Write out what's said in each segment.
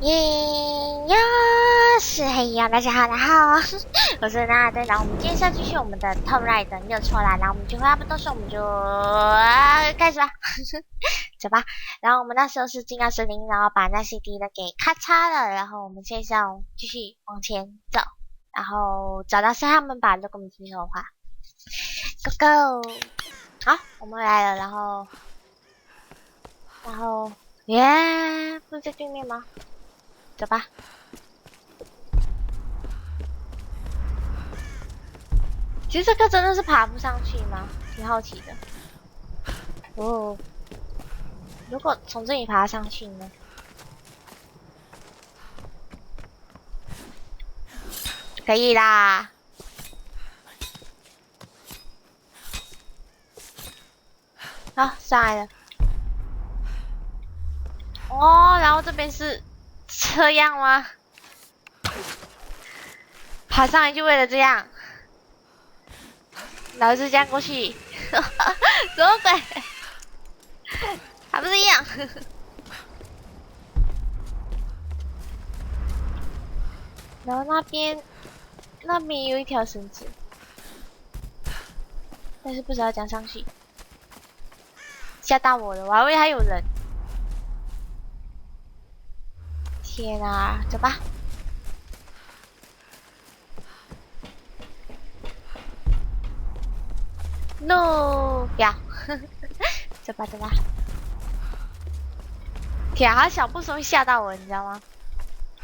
呀，是黑呀，大家好，我是娜娜队长。我们今天要继续我们的 Tom Ride， 没有错啦。然后我们就话不多说，我们就开始吧，走吧。然后我们那时候是进到森林，然后把那些敌人给咔嚓了，然后我们现在要继续往前走，然后找到是他们吧。如果没记错的话 ，Go Go。好，我们来了，然后，耶，不是在对面吗？走吧。其实这个真的是爬不上去吗？挺好奇的。哦，如果从这里爬上去呢？可以啦。好，上来了。哦，然后这边是这样吗？爬上来就为了这样？然后就这样过去？什么鬼？还不是一样？然后那边有一条绳子，但是不知道怎样上去。吓到我了，我还以为还有人。天啊，走吧。No， 不要，走吧。天啊，他小步声会吓到我，你知道吗？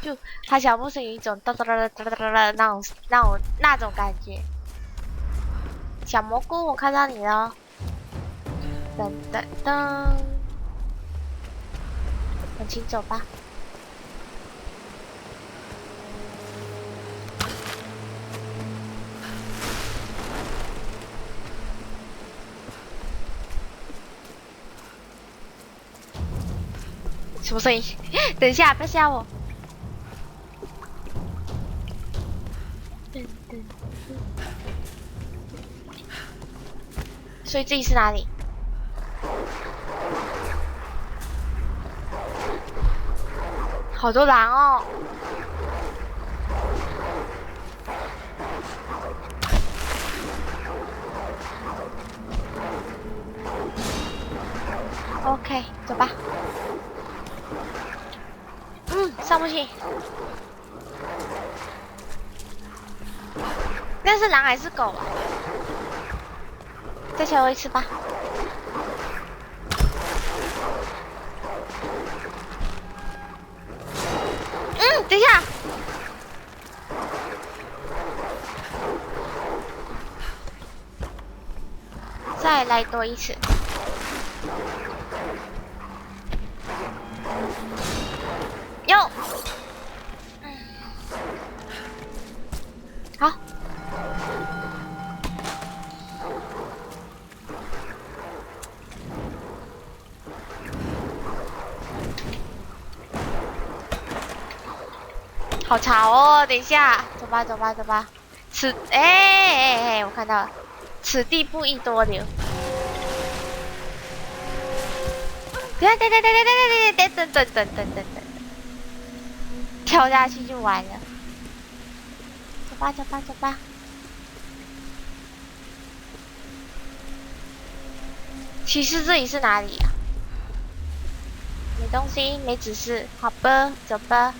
就他小步声有一种哒哒哒哒哒哒哒那种感觉。小蘑菇，我看到你了。噔噔噔，往前走吧。什么声音？等一下，不要吓我。所以这里是哪里？好多狼哦！OK， 走吧。上不去。那是狼还是狗啊？再敲我一次吧。等一下。再来多一次。哟。好。好吵哦！等一下，走吧。我看到了，此地不宜多留。等，跳下去就完了。走吧。其实这里是哪里呀？没东西，没指示。好吧，走吧。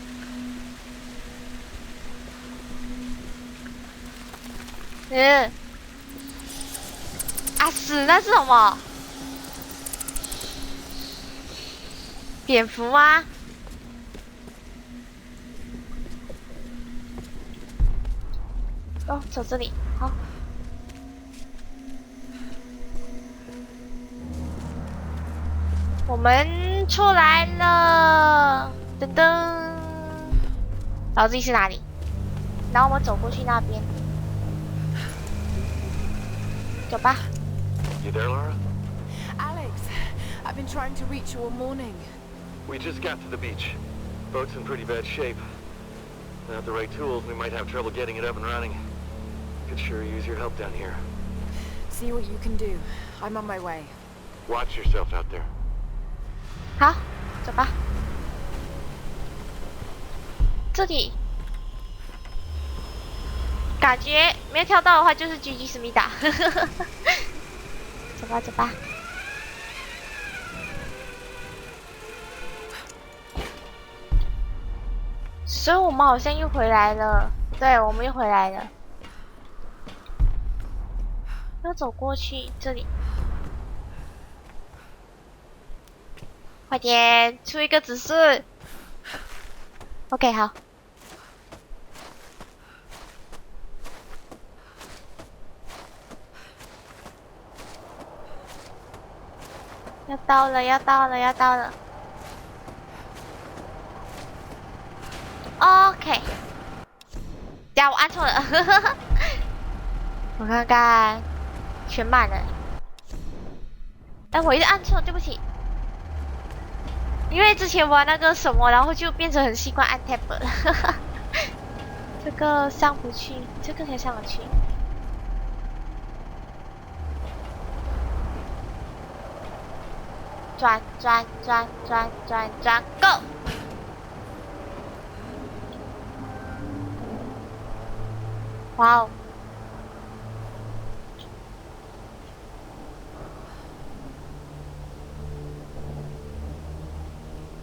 死，那是什么？蝙蝠吗？哦，走这里，好。我们出来了，噔噔。然后这里是哪里？然后我们走过去那边。走吧。You there, Lara? Alex, I've been trying to reach you all morning. We just got to the beach. Boat's in pretty bad shape. Without the right tools, we might have trouble getting it up and running. Could sure use your help down here. See what you can do. I'm on my way. Watch yourself out there. 好，走吧。这里感觉没有跳到的话就是 GG 思密达。走吧走吧。所以我们好像又回来了，对，我们又回来了。要走过去这里，快点出一个指示。OK， 好。要到了，要到了，要到了。OK， 呀，我按错了。我看看，全满了。哎，我一直按错，对不起。因为之前玩那个什么，然后就变成很习惯按 tab 了。这个上不去，这个才上得去。转转转转转转 ，Go！ 哇哦！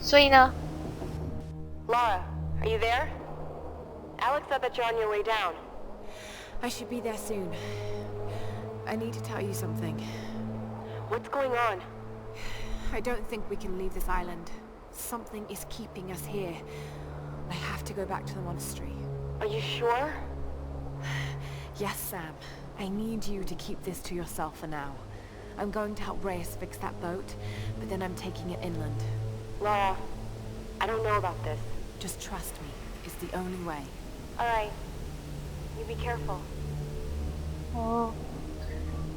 所以呢 Laura, are you there? Alex said that you're on your way down. I should be there soon. I need to tell you something. What's going on? I don't think we can leave this island. Something is keeping us here. I have to go back to the monastery. Are you sure? Yes, Sam. I need you to keep this to yourself for now. I'm going to help Reyes fix that boat, but then I'm taking it inland. Laura, I don't know about this. Just trust me. It's the only way. Alright. You be careful. 哦，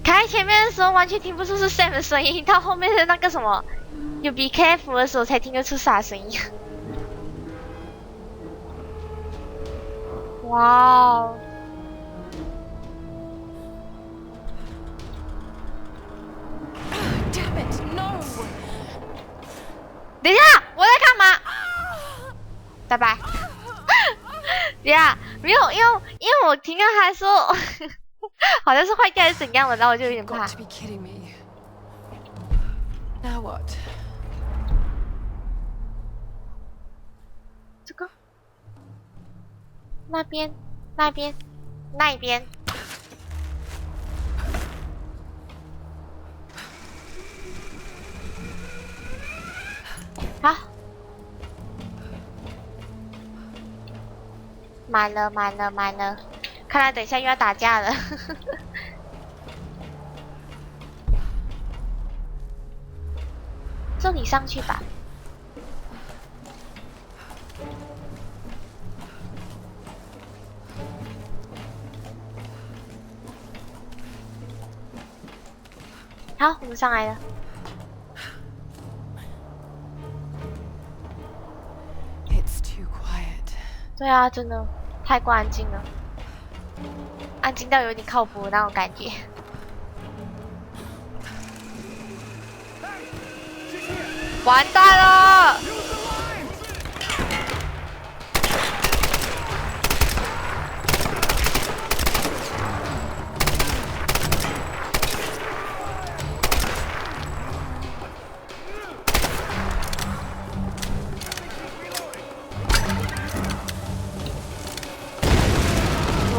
开前面的时候完全听不出是 Sam 的声音，到后面的那个什么有 be careful 的时候才听得出啥声音。哇哦！ Damn it! No! 等一下，我在干嘛？拜拜。等一下，没有，因为我听到他说好像是坏掉还是怎样的，然后我就有点怕。 Got to be kidding me. Now what? 这个，那边，那边，那一边。好。 满了，满了，满了！看来等一下又要打架了。这里上去吧。好，我们上来了。It's too quiet. 对啊，真的。 太过安静了，安静到有点靠谱那种感觉。完蛋了！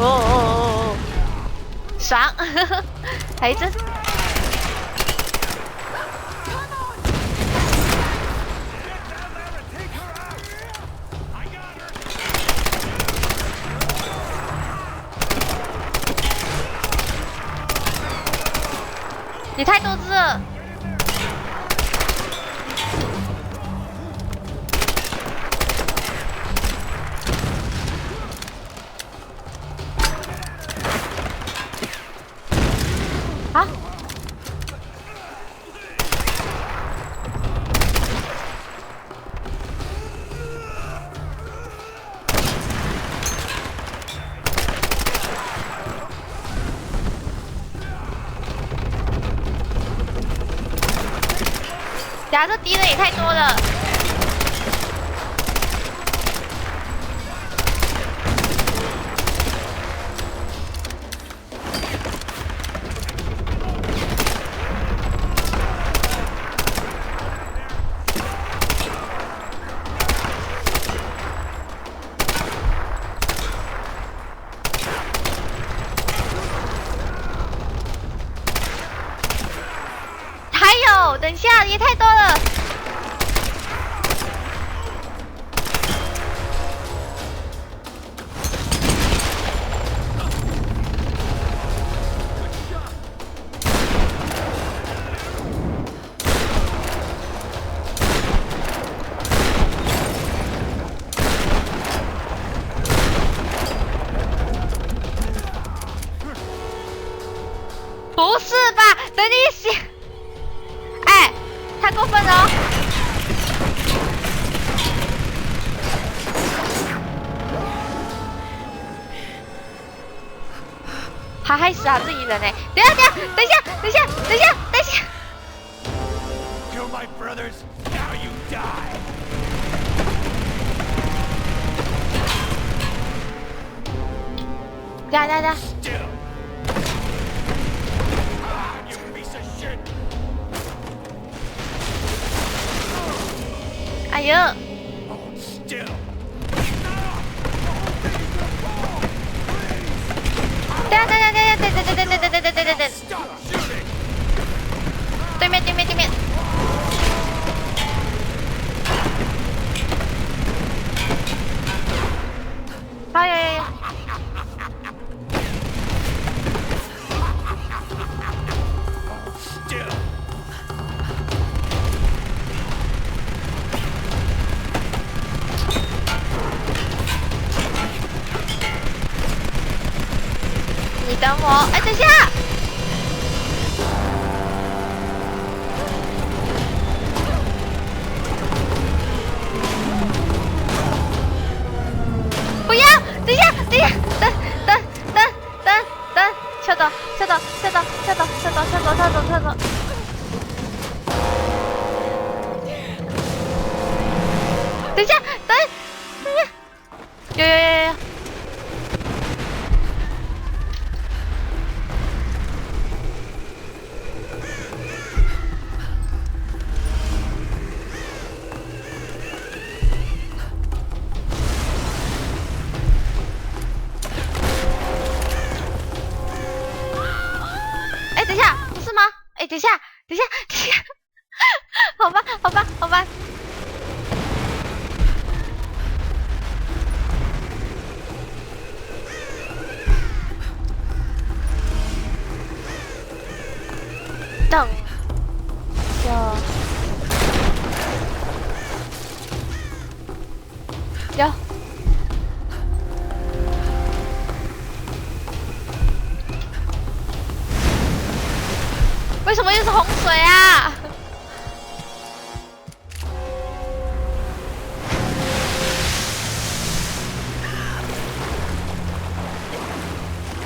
哦，爽！还一只。也太多只了。啊！呀，这敌人也太多了。呦，等一下，也太多了。不是吧？等你洗，哎，太过分了哦！还害死他自己人呢！等一下！ Kill my brothers, now you die. 等。 Still. You piece of shit. 哎呦！ Hold still. 等。 Stop shooting. 对面。好有。 Still. 你等我，哎，等一下！不要！等一下！等，撤走！等一下，等！有。 哎，等一下，不是吗？哎，等一下，好吧。等，有。为什么又是洪水啊？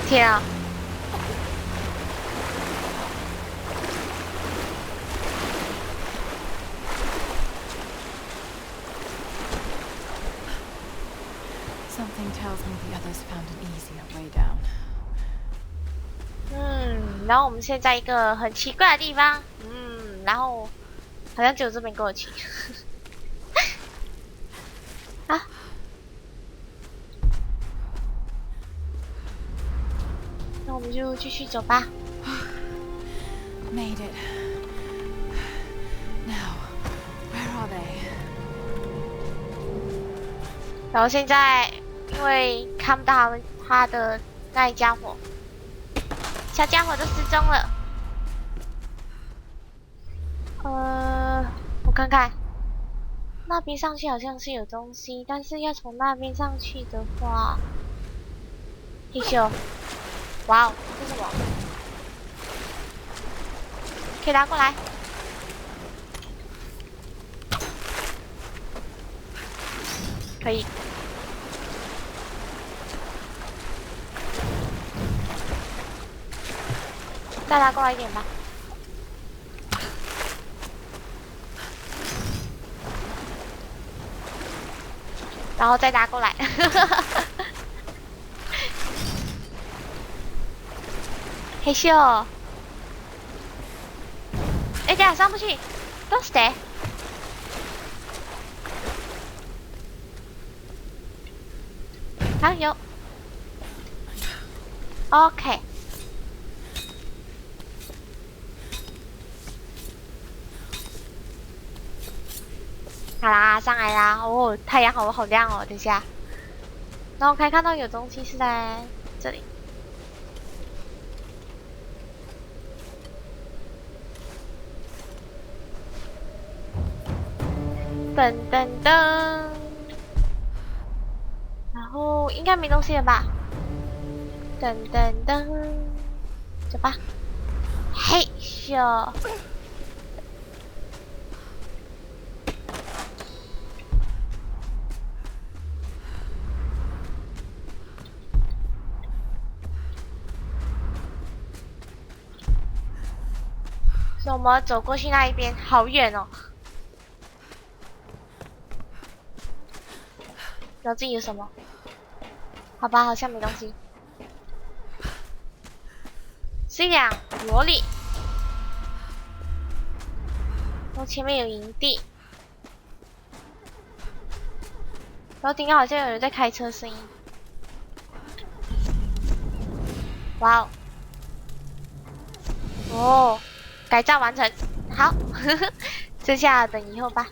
天啊！然后我们现在一个很奇怪的地方，然后好像只有这边过去。啊！那我们就继续走吧。Made it. Now, where are they? 然后现在因为看不到他的那一家伙。 小家伙都失踪了。我看看，那边上去好像是有东西，但是要从那边上去的话，嘿咻，哇哦，这是什么？可以拉过来。可以。 再拉过来一点吧，然后再拉过来，嘿咻！哎，等下上不去，どうして？啊有 ，OK。好啦，上来啦！哦，太阳好亮哦，等一下。然后可以看到有东西是在这里。噔噔噔，然后应该没东西了吧？噔噔噔，走吧。嘿咻。所以我们走过去那一边，好远哦。然后这里有什么？好吧，好像没东西。是一辆萝莉。然后前面有营地。然后听到好像有人在开车声音。哇哦！哦，改造完成，好，剩下等以后吧。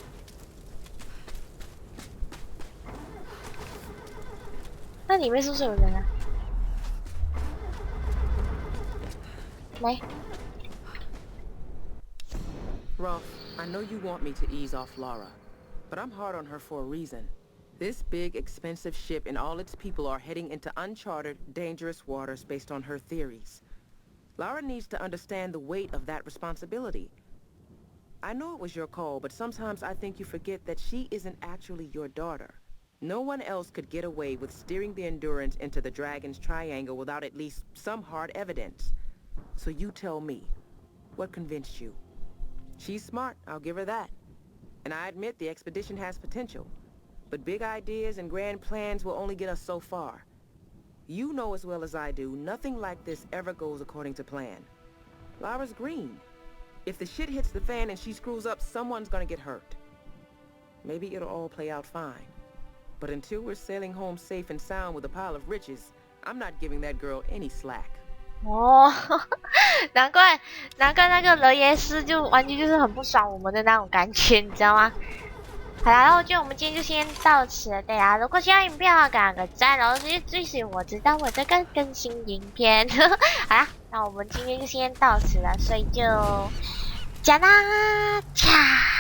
那里面是不是有人啊？没。Ralph, I know you want me to ease off Lara, but I'm hard on her for a reason. This big, expensive ship and all its people are heading into uncharted, dangerous waters based on her theories. Lara needs to understand the weight of that responsibility. I know it was your call, but sometimes I think you forget that she isn't actually your daughter. No one else could get away with steering the Endurance into the Dragon's Triangle without at least some hard evidence. So you tell me, what convinced you? She's smart, I'll give her that. And I admit the expedition has potential. But big ideas and grand plans will only get us so far. You know as well as I do, nothing like this ever goes according to plan. Lara's green. If the shit hits the fan and she screws up, someone's gonna get hurt. Maybe it'll all play out fine. But until we're sailing home safe and sound with a pile of riches, I'm not giving that girl any slack. 哦，难怪那个雷耶斯就完全就是很不爽我们的那种感觉，你知道吗？好啦，然后就我们今天就先到此了，对啊，如果喜欢影片的话，给个赞，然后最喜我知道我在更新影片。好啦，那我们今天就先到此了，所以就加啦，加。